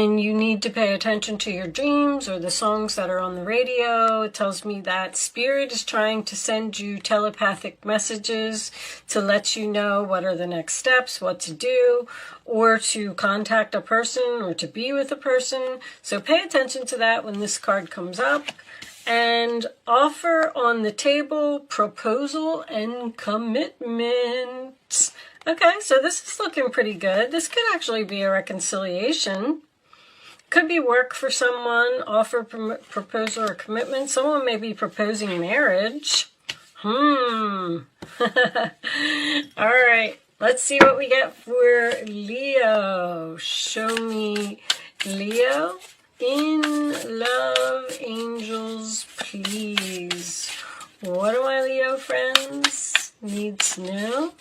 And you need to pay attention to your dreams or the songs that are on the radio. It tells me that Spirit is trying to send you telepathic messages to let you know what are the next steps, what to do, or to contact a person or to be with a person. So pay attention to that when this card comes up. And offer on the table, proposal and commitment. Okay, so this is looking pretty good. This could actually be a reconciliation. Could be work for someone, offer, proposal, or commitment. Someone may be proposing marriage. All right, let's see what we get for Leo. Show me Leo. In love, angels, please. What do my Leo friends need to know?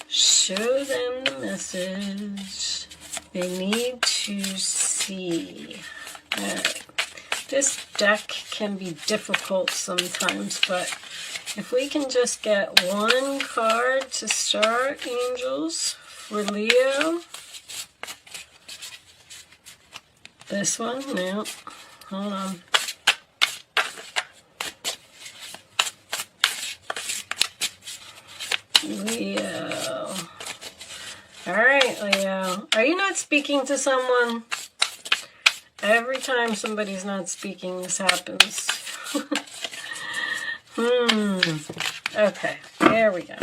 Show them the message they need to see. All right. This deck can be difficult sometimes, but if we can just get one card to start, angels, for Leo. This one? No. Hold on. Leo. Alright, Leo. Are you not speaking to someone? Every time somebody's not speaking, this happens. Okay, there we go.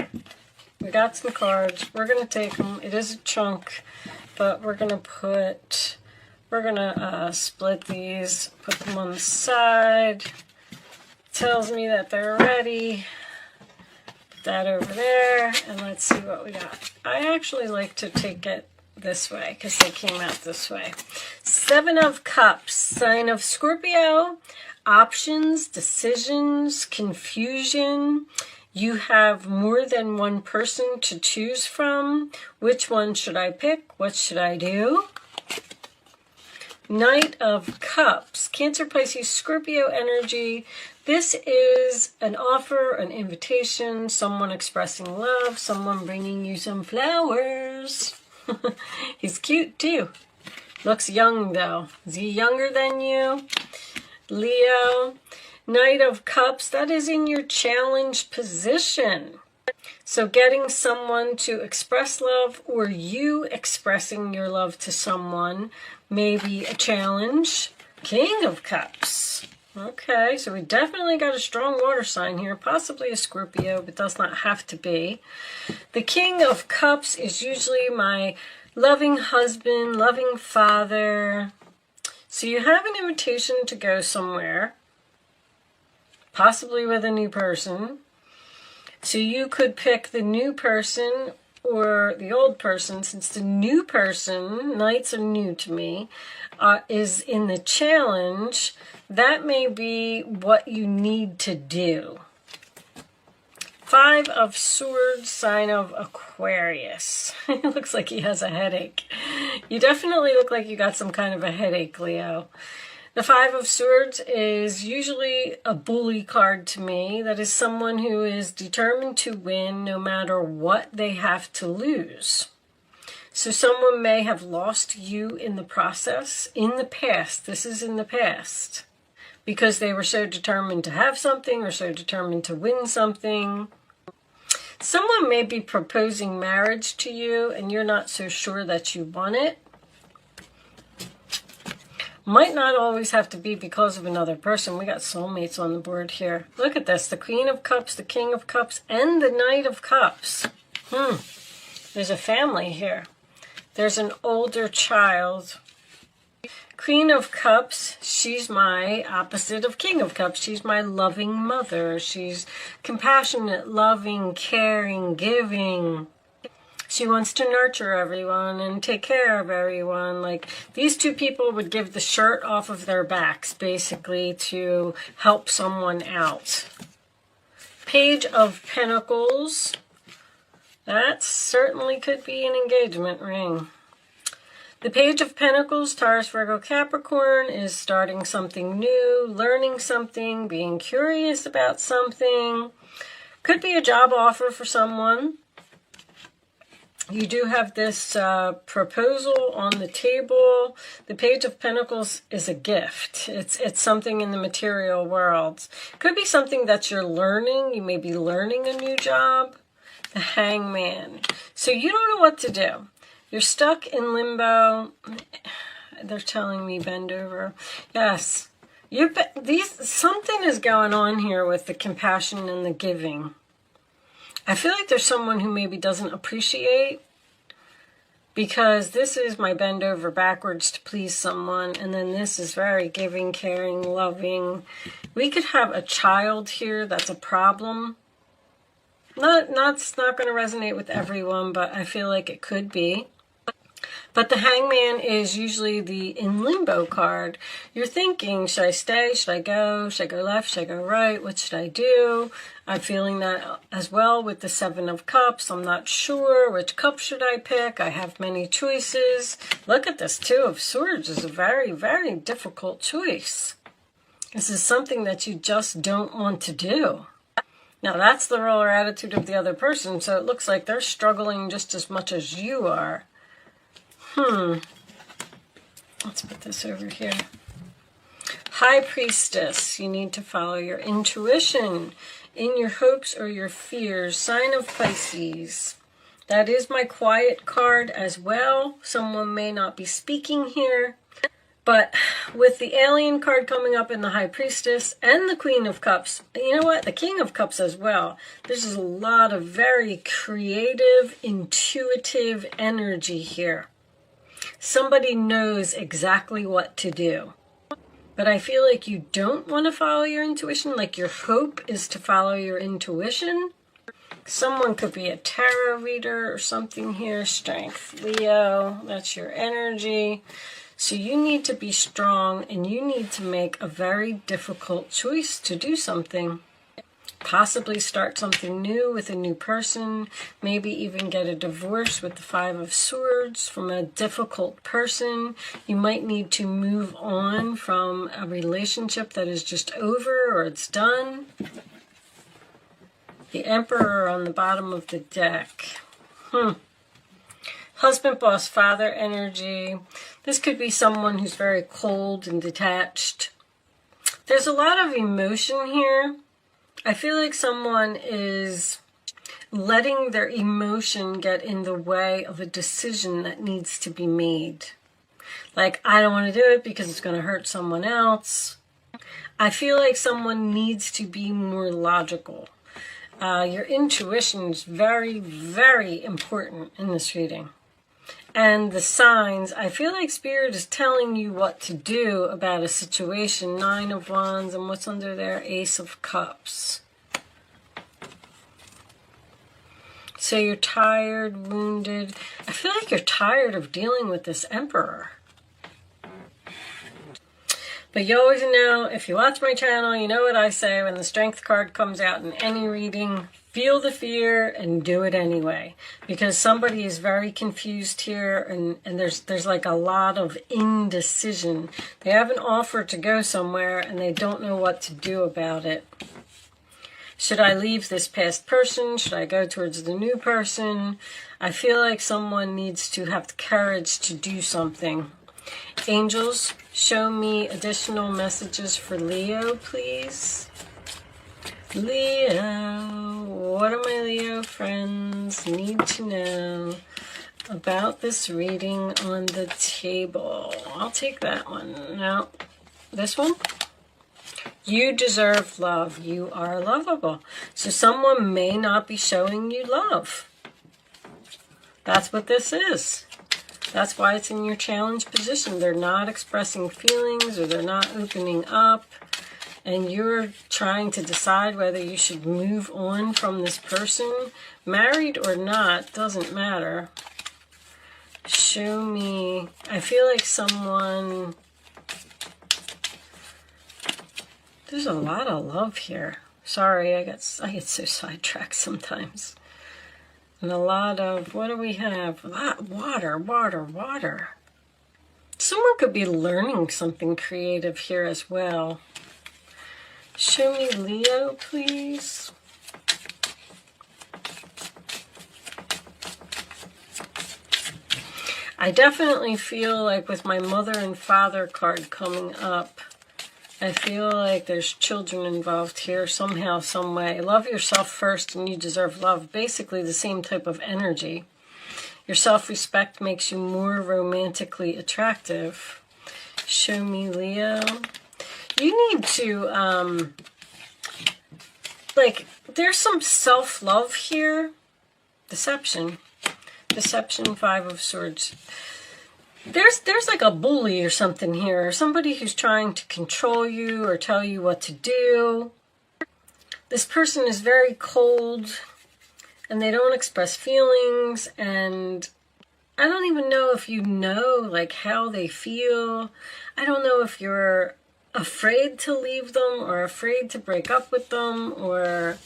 We got some cards. We're going to take them. It is a chunk, but we're going to split these, put them on the side. Tells me that they're ready. Put that over there, and let's see what we got. I actually like to take it this way because they came out this way. 7 of Cups, sign of Scorpio. Options, decisions, confusion. You have more than one person to choose from. Which one should I pick? What should I do? Knight of Cups, Cancer, Pisces, Scorpio energy. This is an offer, an invitation, someone expressing love, someone bringing you some flowers. He's cute too. Looks young though. Is he younger than you? Leo. Knight of Cups, that is in your challenge position. So getting someone to express love or you expressing your love to someone may be a challenge. King of Cups. Okay, so we definitely got a strong water sign here, possibly a Scorpio, but does not have to be. The King of Cups is usually my loving husband, loving father. So you have an invitation to go somewhere, possibly with a new person. So you could pick the new person or the old person, since the new person, Knights are new to me, is in the challenge. That may be what you need to do. 5 of Swords, sign of Aquarius. It looks like he has a headache. You definitely look like you got some kind of a headache, Leo. The 5 of Swords is usually a bully card to me. That is someone who is determined to win no matter what they have to lose. So someone may have lost you in the process, in the past. This is in the past. Because they were so determined to have something or so determined to win something. Someone may be proposing marriage to you and you're not so sure that you want it. Might not always have to be because of another person. We got soulmates on the board here. Look at this. The Queen of Cups, the King of Cups, and the Knight of Cups. There's a family here. There's an older child. Queen of Cups, she's my opposite of King of Cups. She's my loving mother. She's compassionate, loving, caring, giving. She wants to nurture everyone and take care of everyone. Like, these two people would give the shirt off of their backs, basically, to help someone out. Page of Pentacles. That certainly could be an engagement ring. The Page of Pentacles, Taurus, Virgo, Capricorn, is starting something new, learning something, being curious about something. Could be a job offer for someone. You do have this proposal on the table. The Page of Pentacles is a gift. It's something in the material world. Could be something that you're learning. You may be learning a new job. The Hangman. So you don't know what to do. You're stuck in limbo. They're telling me bend over. Yes. Something is going on here with the compassion and the giving. I feel like there's someone who maybe doesn't appreciate, because this is my bend over backwards to please someone, and then this is very giving, caring, loving. We could have a child here that's a problem. It's not going to resonate with everyone, but I feel like it could be. But the Hangman is usually the in limbo card. You're thinking, should I stay? Should I go? Should I go left? Should I go right? What should I do? I'm feeling that as well with the Seven of Cups. I'm not sure which cup should I pick. I have many choices. Look at this. Two of Swords is a very, very difficult choice. This is something that you just don't want to do. Now, that's the role or attitude of the other person, so it looks like they're struggling just as much as you are. Let's put this over here. High Priestess, you need to follow your intuition in your hopes or your fears. Sign of Pisces. That is my quiet card as well. Someone may not be speaking here. But with the Alien card coming up in the High Priestess and the Queen of Cups, you know what? The King of Cups as well. There's a lot of very creative, intuitive energy here. Somebody knows exactly what to do. But I feel like you don't want to follow your intuition. Like your hope is to follow your intuition. Someone could be a tarot reader or something here. Strength, Leo, that's your energy. So you need to be strong and you need to make a very difficult choice to do something. Possibly start something new with a new person. Maybe even get a divorce with the Five of Swords from a difficult person. You might need to move on from a relationship that is just over or it's done. The Emperor on the bottom of the deck. Husband, boss, father energy. This could be someone who's very cold and detached. There's a lot of emotion here. I feel like someone is letting their emotion get in the way of a decision that needs to be made. Like, I don't want to do it because it's going to hurt someone else. I feel like someone needs to be more logical. Your intuition is very, very important in this reading. And the signs, I feel like Spirit is telling you what to do about a situation. Nine of Wands, and what's under there? Ace of Cups. So you're tired, wounded. I feel like you're tired of dealing with this Emperor. But you always know, if you watch my channel, you know what I say when the Strength card comes out in any reading. Feel the fear and do it anyway. Because somebody is very confused here and there's like a lot of indecision. They have an offer to go somewhere and they don't know what to do about it. Should I leave this past person? Should I go towards the new person? I feel like someone needs to have the courage to do something. Angels, show me additional messages for Leo, please. Leo, what do my Leo friends need to know about this reading on the table? I'll take that one. Now, this one. You deserve love. You are lovable. So someone may not be showing you love. That's what this is. That's why it's in your challenge position. They're not expressing feelings or they're not opening up. And you're trying to decide whether you should move on from this person. Married or not, doesn't matter. Show me. I feel like someone... There's a lot of love here. Sorry, I get so sidetracked sometimes. And a lot of, what do we have? Water. Someone could be learning something creative here as well. Show me Leo, please. I definitely feel like with my mother and father card coming up, I feel like there's children involved here somehow, some way. Love yourself first and you deserve love. Basically the same type of energy. Your self-respect makes you more romantically attractive. Show me, Leo. You need to, like, there's some self-love here. Deception. Deception, Five of Swords. There's like a bully or something here, or somebody who's trying to control you or tell you what to do. This person is very cold and they don't express feelings, and I don't even know if you know like how they feel. I don't know if you're afraid to leave them or afraid to break up with them, or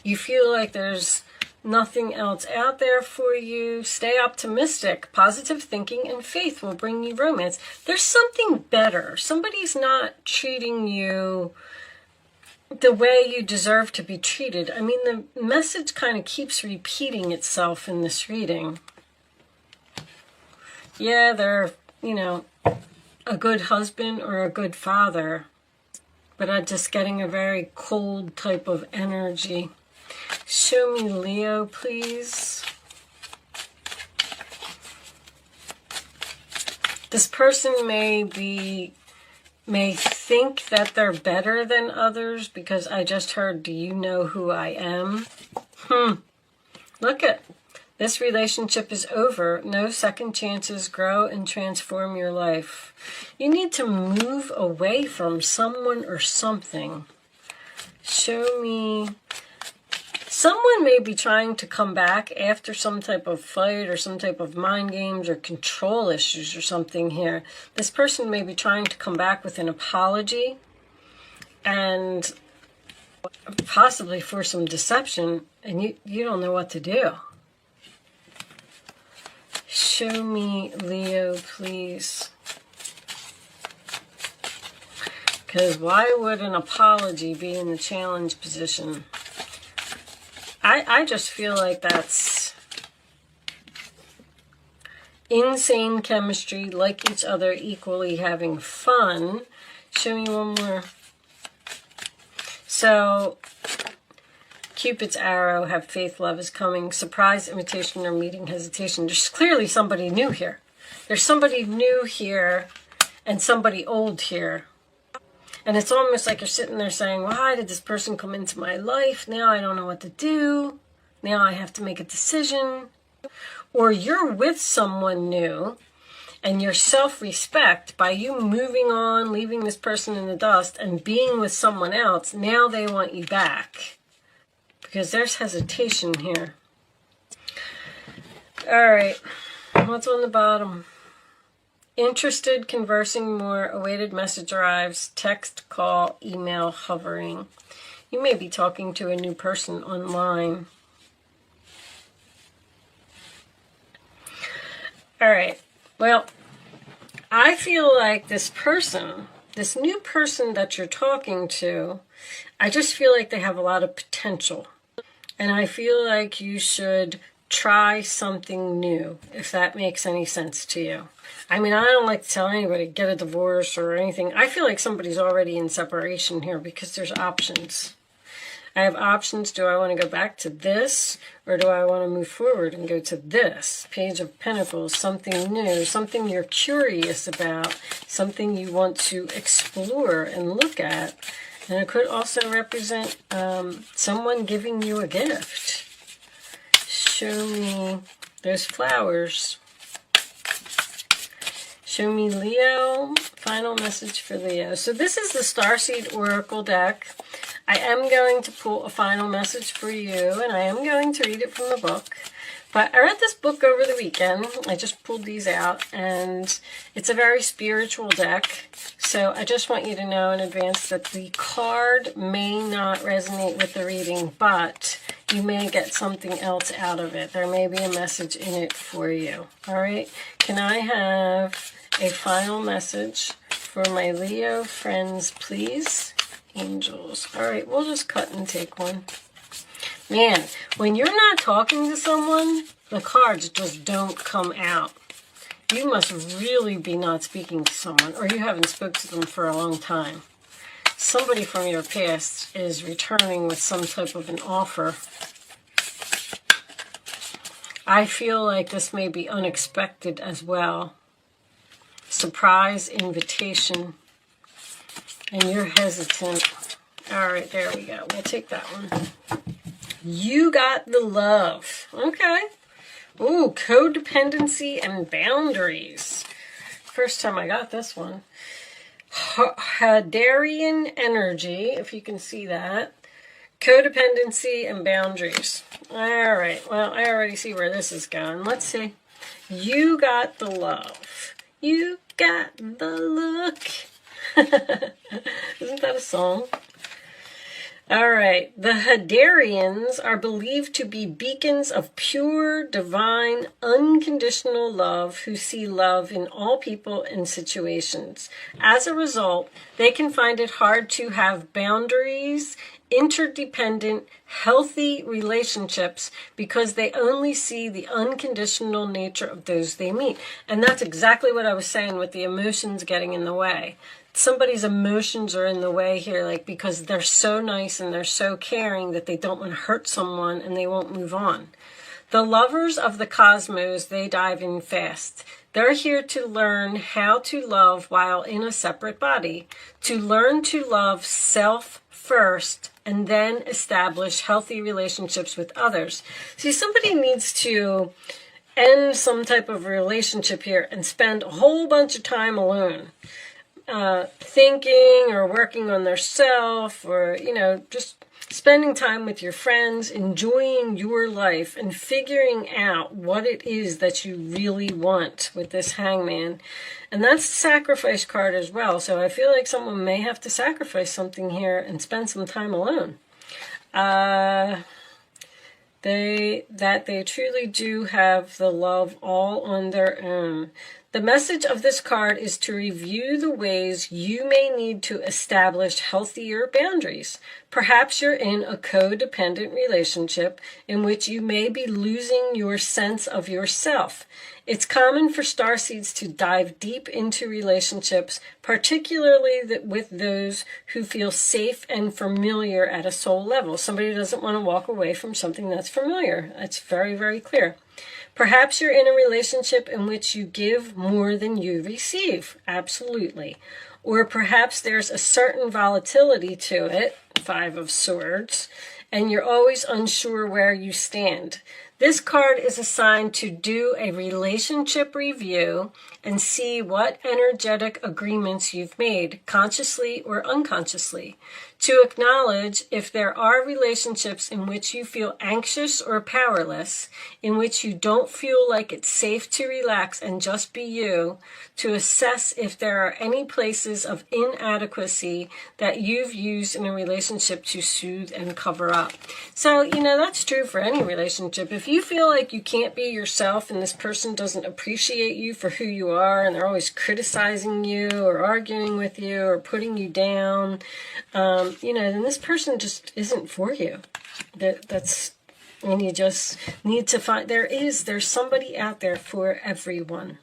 you feel like there's nothing else out there for you. Stay optimistic. Positive thinking and faith will bring you romance. There's something better. Somebody's not treating you the way you deserve to be treated. I mean, the message kind of keeps repeating itself in this reading. Yeah, they're, you know, a good husband or a good father, but I'm just getting a very cold type of energy. Show me, Leo, please. This person may think that they're better than others because I just heard, do you know who I am? Look at this relationship is over. No second chances. Grow and transform your life. You need to move away from someone or something. Show me. Someone may be trying to come back after some type of fight or some type of mind games or control issues or something here. This person may be trying to come back with an apology and possibly for some deception, and you don't know what to do. Show me, Leo, please. Because why would an apology be in the challenge position? I just feel like that's insane chemistry, like each other, equally having fun. Show me one more. So, Cupid's arrow, have faith, love is coming. Surprise, invitation, or meeting, hesitation. There's clearly somebody new here. There's somebody new here and somebody old here. And it's almost like you're sitting there saying, why did this person come into my life? Now I don't know what to do. Now I have to make a decision. Or you're with someone new, and your self-respect, by you moving on, leaving this person in the dust, and being with someone else, now they want you back. Because there's hesitation here. All right, what's on the bottom? Interested, conversing more, awaited message arrives, text, call, email, hovering. You may be talking to a new person online. All right, well, I feel like this person, this new person that you're talking to, I just feel like they have a lot of potential. And I feel like you should try something new, if that makes any sense to you. I mean, I don't like to tell anybody, get a divorce or anything. I feel like somebody's already in separation here because there's options. I have options. Do I want to go back to this, or do I want to move forward and go to this? Page of Pentacles, something new, something you're curious about, something you want to explore and look at. And it could also represent someone giving you a gift. Show me those flowers. Show me, Leo. Final message for Leo. So this is the Starseed Oracle deck. I am going to pull a final message for you, and I am going to read it from the book. But I read this book over the weekend. I just pulled these out, and it's a very spiritual deck. So I just want you to know in advance that the card may not resonate with the reading, but you may get something else out of it. There may be a message in it for you. All right? Can I have a final message for my Leo friends, please? Angels. All right, we'll just cut and take one. Man, when you're not talking to someone, the cards just don't come out. You must really be not speaking to someone, or you haven't spoken to them for a long time. Somebody from your past is returning with some type of an offer. I feel like this may be unexpected as well. Surprise invitation. And you're hesitant. All right, there we go. We'll take that one. You got the love. Okay. Ooh, codependency and boundaries. First time I got this one. Hadarian energy, if you can see that. Codependency and boundaries. All right. Well, I already see where this is going. Let's see. You got the love. You got the look. Isn't that a song? All right. The Hadarians are believed to be beacons of pure, divine, unconditional love who see love in all people and situations. As a result, they can find it hard to have boundaries, interdependent, healthy relationships because they only see the unconditional nature of those they meet. And that's exactly what I was saying with the emotions getting in the way. Somebody's emotions are in the way here, like because they're so nice and they're so caring that they don't want to hurt someone and they won't move on. The lovers of the cosmos, they dive in fast. They're here to learn how to love while in a separate body, to learn to love self first and then establish healthy relationships with others. See, somebody needs to end some type of relationship here and spend a whole bunch of time alone. Thinking or working on their self, or, you know, just spending time with your friends, enjoying your life and figuring out what it is that you really want with this Hangman. And that's the sacrifice card as well. So I feel like someone may have to sacrifice something here and spend some time alone. They truly do have the love all on their own. The message of this card is to review the ways you may need to establish healthier boundaries. Perhaps you're in a codependent relationship in which you may be losing your sense of yourself. It's common for starseeds to dive deep into relationships, particularly with those who feel safe and familiar at a soul level. Somebody doesn't want to walk away from something that's familiar. That's very, very clear. Perhaps you're in a relationship in which you give more than you receive. Absolutely. Or perhaps there's a certain volatility to it, 5 of Swords, and you're always unsure where you stand. This card is assigned to do a relationship review and see what energetic agreements you've made, consciously or unconsciously. To acknowledge if there are relationships in which you feel anxious or powerless, in which you don't feel like it's safe to relax and just be you, to assess if there are any places of inadequacy that you've used in a relationship to soothe and cover up. So, you know, that's true for any relationship. If you feel like you can't be yourself and this person doesn't appreciate you for who you are and they're always criticizing you or arguing with you or putting you down, you know, then this person just isn't for you. That's when you just need to find, there's somebody out there for everyone.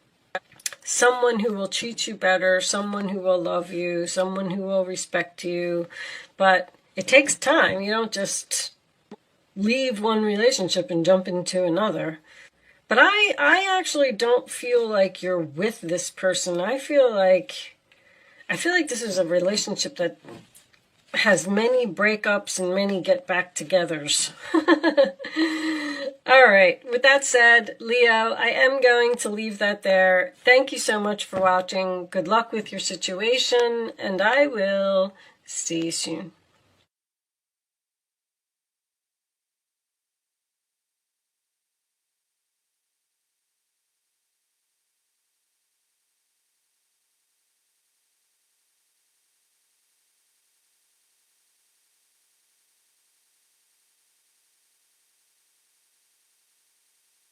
Someone who will treat you better, someone who will love you, someone who will respect you. But it takes time. You don't just leave one relationship and jump into another. But I actually don't feel like you're with this person. I feel like this is a relationship that has many breakups and many get back togethers. All right, with that said, Leo, I am going to leave that there. Thank you so much for watching. Good luck with your situation, and I will see you soon.